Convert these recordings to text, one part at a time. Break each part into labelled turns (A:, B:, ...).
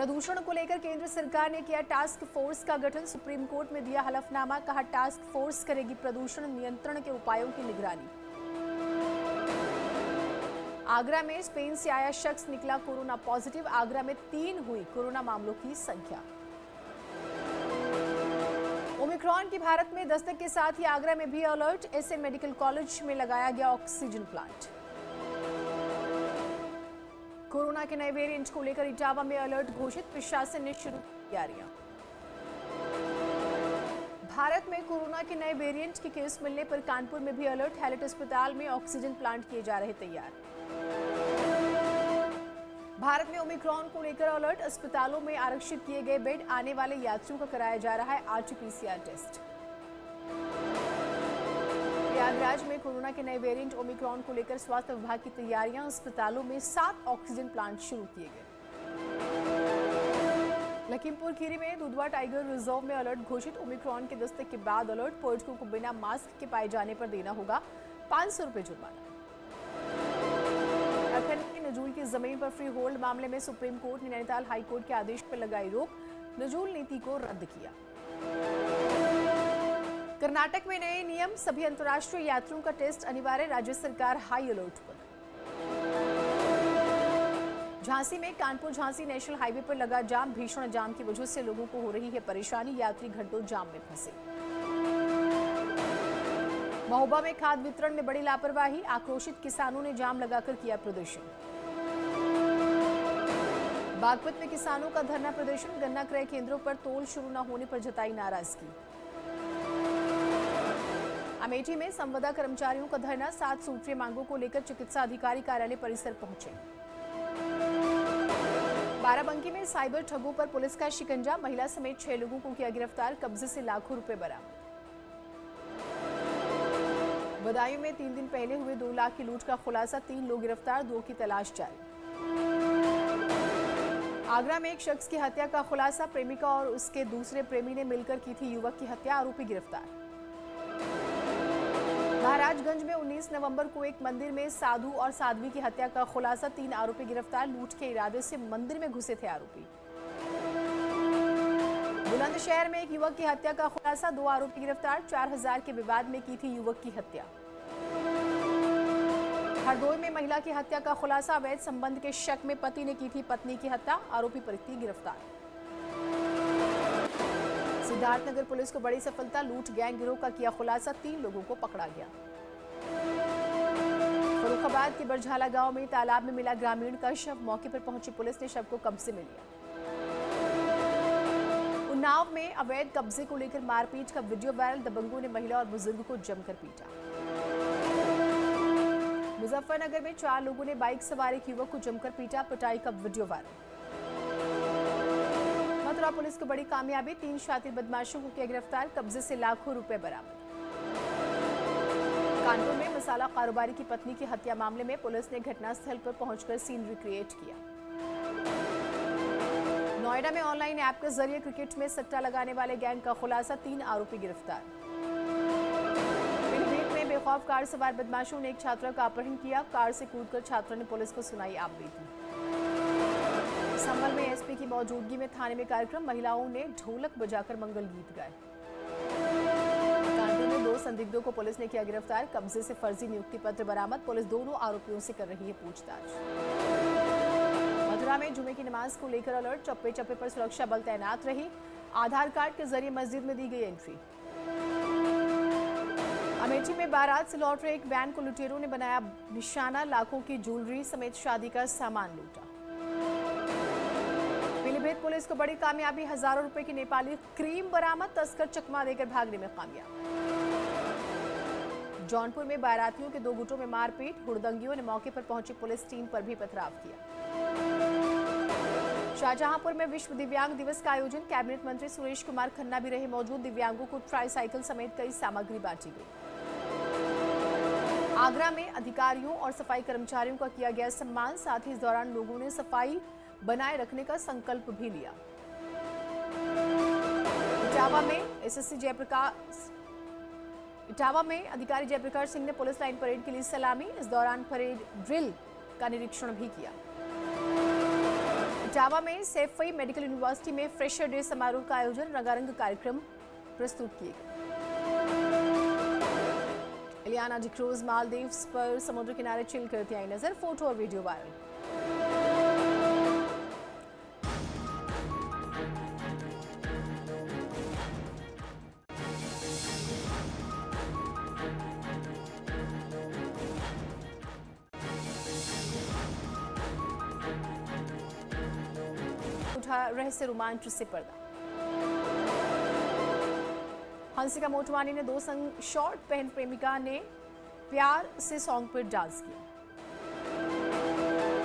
A: प्रदूषण को लेकर केंद्र सरकार ने किया टास्क फोर्स का गठन। सुप्रीम कोर्ट में दिया हलफनामा, कहा टास्क फोर्स करेगी प्रदूषण नियंत्रण के उपायों की निगरानी। आगरा में स्पेन से आया शख्स निकला कोरोना पॉजिटिव। आगरा में 3 हुई कोरोना मामलों की संख्या। ओमिक्रॉन की भारत में दस्तक के साथ ही आगरा में भी अलर्ट। एसएन मेडिकल कॉलेज में लगाया गया ऑक्सीजन प्लांट। कोरोना के नए वेरिएंट को लेकर इटावा में अलर्ट घोषित, प्रशासन ने शुरू की तैयारियां। भारत में कोरोना के नए वेरिएंट के केस मिलने पर कानपुर में भी अलर्ट। हैलेट अस्पताल में ऑक्सीजन प्लांट किए जा रहे तैयार। भारत में ओमिक्रॉन को लेकर अलर्ट। अस्पतालों में आरक्षित किए गए बेड। आने वाले यात्रियों का कराया जा रहा है आरटी-पीसीआर टेस्ट। प्रयागराज में कोरोना के नए वेरिएंट ओमिक्रॉन को लेकर स्वास्थ्य विभाग की तैयारियां। अस्पतालों में 7 ऑक्सीजन प्लांट शुरू किए गए। लखीमपुर खीरी में दुधवा टाइगर रिजर्व में अलर्ट घोषित। ओमिक्रॉन के दस्तक के बाद अलर्ट। पर्यटकों को बिना मास्क के पाए जाने पर देना होगा 500 रुपए जुर्माना। उत्तराखंड के नजूल की जमीन पर फ्री होल्ड मामले में सुप्रीम कोर्ट ने नैनीताल हाई कोर्ट के आदेश पर लगाई रोक। नजूल नीति को रद्द किया। कर्नाटक में नए नियम, सभी अंतर्राष्ट्रीय यात्रियों का टेस्ट अनिवार्य। राज्य सरकार हाई अलर्ट पर। झांसी में कानपुर झांसी नेशनल हाईवे पर लगा जाम। भीषण जाम की वजह से लोगों को हो रही है परेशानी। यात्री घंटों जाम में फंसे। महोबा में खाद वितरण में बड़ी लापरवाही। आक्रोशित किसानों ने जाम लगाकर किया प्रदर्शन। बागपत में किसानों का धरना प्रदर्शन। गन्ना क्रय केंद्रों पर तोल शुरू न होने पर जताई नाराजगी। अमेठी में संविदा कर्मचारियों का धरना। 7 सूत्रीय मांगों को लेकर चिकित्सा अधिकारी कार्यालय परिसर पहुंचे। बाराबंकी में साइबर ठगों पर पुलिस का शिकंजा। महिला समेत 6 लोगों को किया गिरफ्तार। कब्जे से लाखों रुपए बरामद। बदायूं में 3 दिन पहले हुए 2 लाख की लूट का खुलासा। 3 लोग गिरफ्तार, 2 की तलाश जारी। आगरा में एक शख्स की हत्या का खुलासा। प्रेमिका और उसके दूसरे प्रेमी ने मिलकर की थी युवक की हत्या। आरोपी गिरफ्तार। महाराजगंज में 19 नवंबर को एक मंदिर में साधु और साध्वी की हत्या का खुलासा। 3 आरोपी गिरफ्तार। लूट के इरादे से मंदिर में घुसे थे आरोपी। बुलंदशहर में एक युवक की हत्या का खुलासा। 2 आरोपी गिरफ्तार। 4000 के विवाद में की थी युवक की हत्या। हरदोई में महिला की हत्या का खुलासा। अवैध संबंध के शक में पति ने की थी पत्नी की हत्या। आरोपी पति गिरफ्तार। सिद्धार्थनगर पुलिस को बड़ी सफलता। लूट गैंग गिरोह का किया खुलासा। 3 लोगों को पकड़ा गया। फर्रुखाबाद के बरझाला गांव में तालाब में मिला ग्रामीण का शव। मौके पर पहुंची पुलिस ने शव को कब्जे में लिया। उन्नाव में अवैध कब्जे को लेकर मारपीट का वीडियो वायरल। दबंगों ने महिला और बुजुर्ग को जमकर पीटा। मुजफ्फरनगर में 4 लोगों ने बाइक सवार एक युवक को जमकर पीटा। पिटाई का वीडियो वायरल। मथुरा पुलिस को बड़ी कामयाबी। 3 शातिर बदमाशों को किया गिरफ्तार। कब्जे से लाखों रुपए बरामद। कानपुर में मसाला कारोबारी की पत्नी की हत्या मामले में पुलिस ने घटनास्थल पर पहुंचकर सीन रिक्रिएट किया। नोएडा में ऑनलाइन ऐप के जरिए क्रिकेट में सट्टा लगाने वाले गैंग का खुलासा। 3 आरोपी गिरफ्तार। पीलीभीत में बेखौफ कार सवार बदमाशों ने एक छात्रा का अपहरण किया। कार से कूदकर छात्रा ने पुलिस को सुनाई आपबीती। संभल में एसपी की मौजूदगी में थाने में कार्यक्रम। महिलाओं ने ढोलक बजाकर मंगल गीत गाए। कानपुर में 2 संदिग्धों को पुलिस ने किया गिरफ्तार। कब्जे से फर्जी नियुक्ति पत्र बरामद। पुलिस दोनों आरोपियों से कर रही है पूछताछ। मथुरा में जुमे की नमाज को लेकर अलर्ट। चप्पे चप्पे पर सुरक्षा बल तैनात रही। आधार कार्ड के जरिए मस्जिद में दी गई एंट्री। अमेठी में बारात से लौट रहे एक वैन को लुटेरों ने बनाया निशाना। लाखों की ज्वेलरी समेत शादी का सामान लूटा। पीलीभीत पुलिस को बड़ी कामयाबी। हजारों रुपए की नेपाली क्रीम बरामद। तस्कर चकमा देकर भागने में कामयाब। जौनपुर में बारातियों के 2 गुटों में मारपीट। हुड़दंगियों ने मौके पर पहुंची पुलिस टीम पर भी पथराव किया। शाहजहांपुर में विश्व दिव्यांग दिवस का आयोजन। कैबिनेट मंत्री सुरेश कुमार खन्ना भी रहे मौजूद। दिव्यांगों को ट्राईसाइकिल समेत कई सामग्री बांटी गई। आगरा में अधिकारियों और सफाई कर्मचारियों का किया गया सम्मान। साथ ही इस दौरान लोगों ने सफाई बनाए रखने का संकल्प भी लिया। इटावा में अधिकारी जयप्रकाश सिंह ने पुलिस लाइन परेड के लिए सलामी। इस दौरान परेड ड्रिल का निरीक्षण भी किया। इटावा में सैफई मेडिकल यूनिवर्सिटी में फ्रेशर डे समारोह का आयोजन, रंगारंग कार्यक्रम प्रस्तुत किए गए। इलियाना डिक्रूज मालदीव्स पर समुद्र किनारे चिल करती आई नजर, फोटो और वीडियो वायरल। उठा रहस्य रोमांच से पर्दा। हंसिका मोटवानी ने 2 संग शॉर्ट पहन प्रेमिका ने प्यार से सॉन्ग पर डांस किया।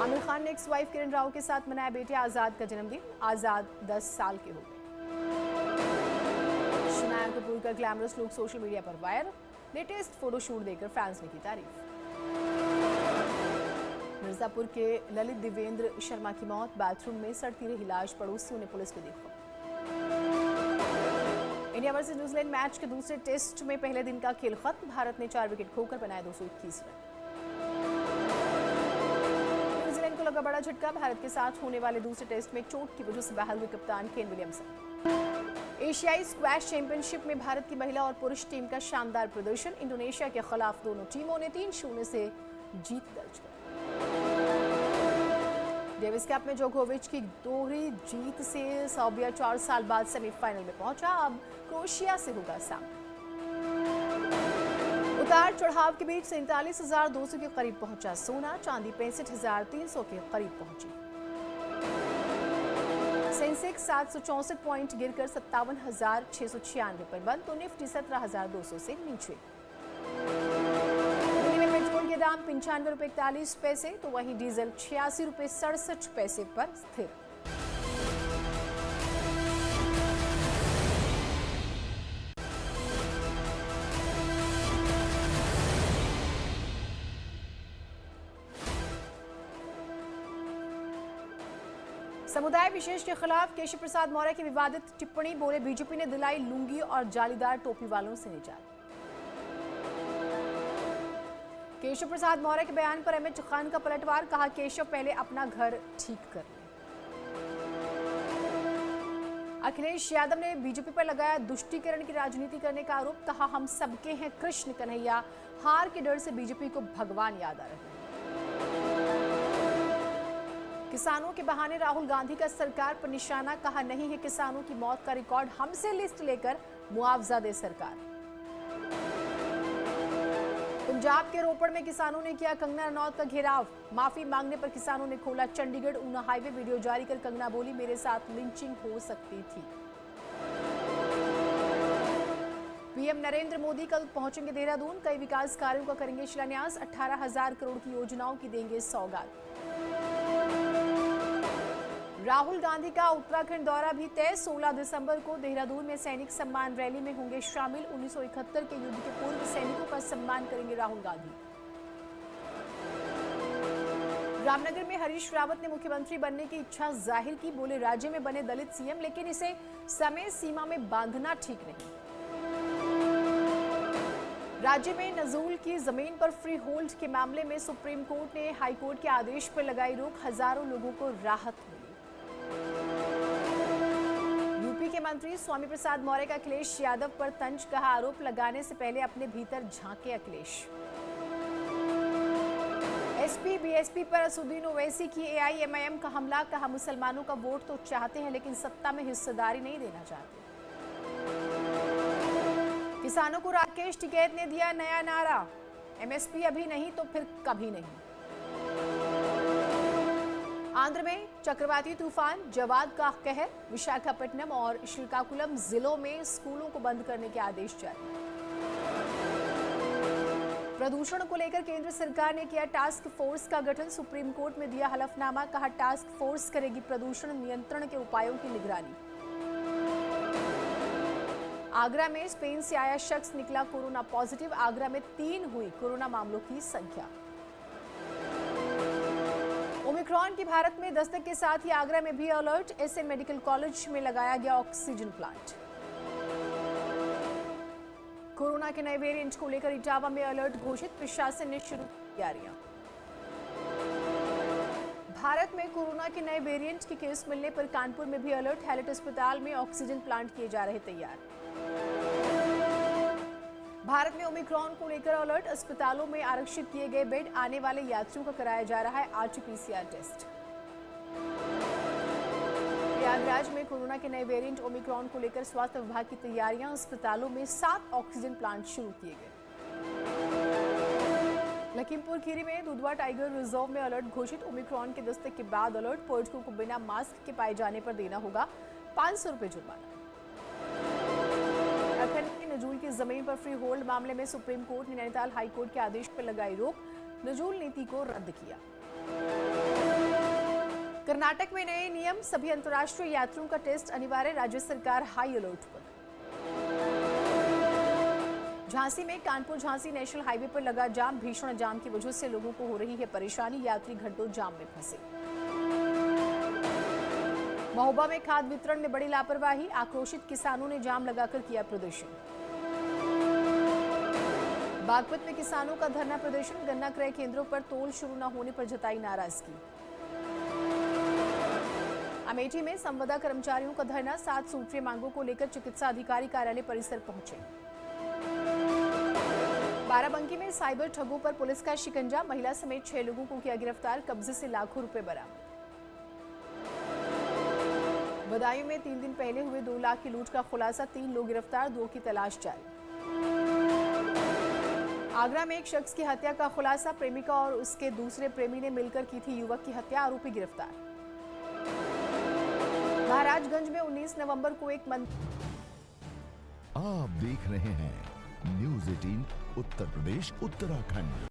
A: आमिर खान ने एक्स वाइफ किरण राव के साथ मनाया बेटे आजाद का जन्मदिन, आजाद 10 साल के हो गए। शनाया कपूर का ग्लैमरस लुक सोशल मीडिया पर वायरल, लेटेस्ट फोटोशूट देकर फैंस ने की तारीफ। मिर्जापुर के ललित दिवेंद्र शर्मा की मौत, बाथरूम में सड़ती रही लाश, पड़ोसियों ने पुलिस को दी खबर। इंडिया वर्सेस न्यूजीलैंड मैच के दूसरे टेस्ट में पहले दिन का खेल खत्म, भारत ने 4 विकेट खोकर बनाए 221 रन। न्यूजीलैंड को लगा बड़ा झटका, भारत के साथ होने वाले दूसरे टेस्ट में चोट की वजह से बहाल हुए कप्तान केन विलियमसन। एशियाई स्क्वैश चैंपियनशिप में भारत की महिला और पुरुष टीम का शानदार प्रदर्शन, इंडोनेशिया के खिलाफ दोनों टीमों ने 3-0 से जीत दर्ज की। डेविस कप में जोकोविच की दोहरी जीत से सर्बिया 4 साल बाद सेमीफाइनल में पहुंचा, अब क्रोएशिया से होगा सामना। उतार चढ़ाव के बीच 47,200 के करीब पहुंचा सोना, चांदी 65,300 के करीब पहुंची। सेंसेक्स 764 पॉइंट गिरकर 57,696 पर बंद, तो निफ्टी 17,200 से नीचे। के दाम 95 रुपए 41 पैसे, तो वहीं डीजल 86 रुपए 67 पैसे पर स्थिर। समुदाय विशेष के खिलाफ केशव प्रसाद मौर्य की विवादित टिप्पणी, बोले बीजेपी ने दिलाई लुंगी और जालीदार टोपी वालों से निजात। केशव प्रसाद मौर्य के बयान पर अमित खान का पलटवार, कहा केशव पहले अपना घर ठीक कर ले। अखिलेश यादव ने बीजेपी पर लगाया तुष्टीकरण की राजनीति करने का आरोप, कहा हम सबके हैं कृष्ण कन्हैया, हार के डर से बीजेपी को भगवान याद आ रहे हैं। किसानों के बहाने राहुल गांधी का सरकार पर निशाना, कहा नहीं है किसानों की मौत का रिकॉर्ड, हमसे लिस्ट लेकर मुआवजा दे सरकार। पंजाब के रोपड़ में किसानों ने किया कंगना रनौत का घेराव, माफी मांगने पर किसानों ने खोला चंडीगढ़ ऊना हाईवे, वीडियो जारी कर कंगना बोली मेरे साथ लिंचिंग हो सकती थी। पीएम नरेंद्र मोदी कल पहुंचेंगे देहरादून, कई विकास कार्यों का करेंगे शिलान्यास, 18,000 करोड़ की योजनाओं की देंगे सौगात। राहुल गांधी का उत्तराखंड दौरा भी तय, 16 दिसंबर को देहरादून में सैनिक सम्मान रैली में होंगे शामिल, 1971 के युद्ध के पूर्व सैनिकों का सम्मान करेंगे राहुल गांधी। रामनगर में हरीश रावत ने मुख्यमंत्री बनने की इच्छा जाहिर की, बोले राज्य में बने दलित सीएम, लेकिन इसे समय सीमा में बांधना ठीक नहीं। राज्य में नजूल की जमीन पर फ्री होल्ड के मामले में सुप्रीम कोर्ट ने हाई कोर्ट के आदेश पर लगाई रोक, हजारों लोगों को राहत मिली। यूपी के मंत्री स्वामी प्रसाद मौर्य का अखिलेश यादव पर तंज, कहा आरोप लगाने से पहले अपने भीतर झांके अखिलेश। एसपी बीएसपी पर असुद्दीन ओवैसी की एआईएमआईएम का हमला, कहा मुसलमानों का वोट तो चाहते हैं लेकिन सत्ता में हिस्सेदारी नहीं देना चाहते। किसानों को राकेश टिकैत ने दिया नया नारा, एमएसपी अभी नहीं तो फिर कभी नहीं। आंध्र में चक्रवाती तूफान जवाद का कहर, विशाखापट्टनम और श्रीकाकुलम जिलों में स्कूलों को बंद करने के आदेश जारी। प्रदूषण को लेकर केंद्र सरकार ने किया टास्क फोर्स का गठन, सुप्रीम कोर्ट में दिया हलफनामा, कहा टास्क फोर्स करेगी प्रदूषण नियंत्रण के उपायों की निगरानी। आगरा में स्पेन से आया शख्स निकला कोरोना पॉजिटिव, आगरा में 3 हुई कोरोना मामलों की संख्या। ओमिक्रॉन की भारत में दस्तक के साथ ही आगरा में भी अलर्ट, एसएन मेडिकल कॉलेज में लगाया गया ऑक्सीजन प्लांट। कोरोना के नए वेरिएंट को लेकर इटावा में अलर्ट घोषित, प्रशासन ने शुरू की तैयारियां। भारत में कोरोना के नए वेरिएंट के केस मिलने पर कानपुर में भी अलर्ट। हैलेट अस्पताल में ऑक्सीजन प्लांट किए जा रहे तैयार। भारत में ओमिक्रॉन को लेकर अलर्ट। अस्पतालों में आरक्षित किए गए बेड। आने वाले यात्रियों का कराया जा रहा है आरटी-पीसीआर टेस्ट। प्रयागराज में कोरोना के नए वेरिएंट ओमिक्रॉन को लेकर स्वास्थ्य विभाग की तैयारियां। अस्पतालों में 7 ऑक्सीजन प्लांट शुरू किए गए। लखीमपुर खीरी में दुधवा टाइगर रिजर्व में अलर्ट घोषित। ओमिक्रॉन के दस्तक के बाद अलर्ट। पर्यटकों को बिना मास्क के पाए जाने पर देना होगा 500 रुपए जुर्माना। उत्तराखंड के नजूल की जमीन पर फ्री होल्ड मामले में सुप्रीम कोर्ट ने नैनीताल हाई कोर्ट के आदेश पर लगाई रोक। नजूल नीति को रद्द किया। कर्नाटक में नए नियम। सभी अंतर्राष्ट्रीय यात्रियों का टेस्ट अनिवार्य। राज्य सरकार हाई अलर्ट पर। झांसी में कानपुर झांसी नेशनल हाईवे पर लगा जाम। भीषण जाम की वजह से लोगों को हो रही है परेशानी। यात्री घंटों जाम में फंसे। महोबा में खाद वितरण में बड़ी लापरवाही। आक्रोशित किसानों ने जाम लगाकर किया प्रदर्शन। बागपत में किसानों का धरना प्रदर्शन। गन्ना क्रय केंद्रों पर तोल शुरू न होने पर जताई नाराजगी। अमेठी में संविदा कर्मचारियों का धरना। 7 सूत्रीय मांगों को लेकर चिकित्सा अधिकारी कार्यालय परिसर पहुंचे। बाराबंकी में साइबर ठगों पर पुलिस का शिकंजा। महिला समेत 6 लोगों को किया गिरफ्तार। कब्जे से लाखों रुपए बरामद। बदायूं में 3 दिन पहले हुए 2 लाख की लूट का खुलासा। 3 लोग गिरफ्तार। 2 की तलाश जारी। आगरा में एक शख्स की हत्या का खुलासा। प्रेमिका और उसके दूसरे प्रेमी ने मिलकर की थी युवक की हत्या। आरोपी गिरफ्तार। महाराजगंज में 19 नवंबर को एक
B: आप देख रहे हैं न्यूज़ 18 उत्तर प्रदेश उत्तराखंड।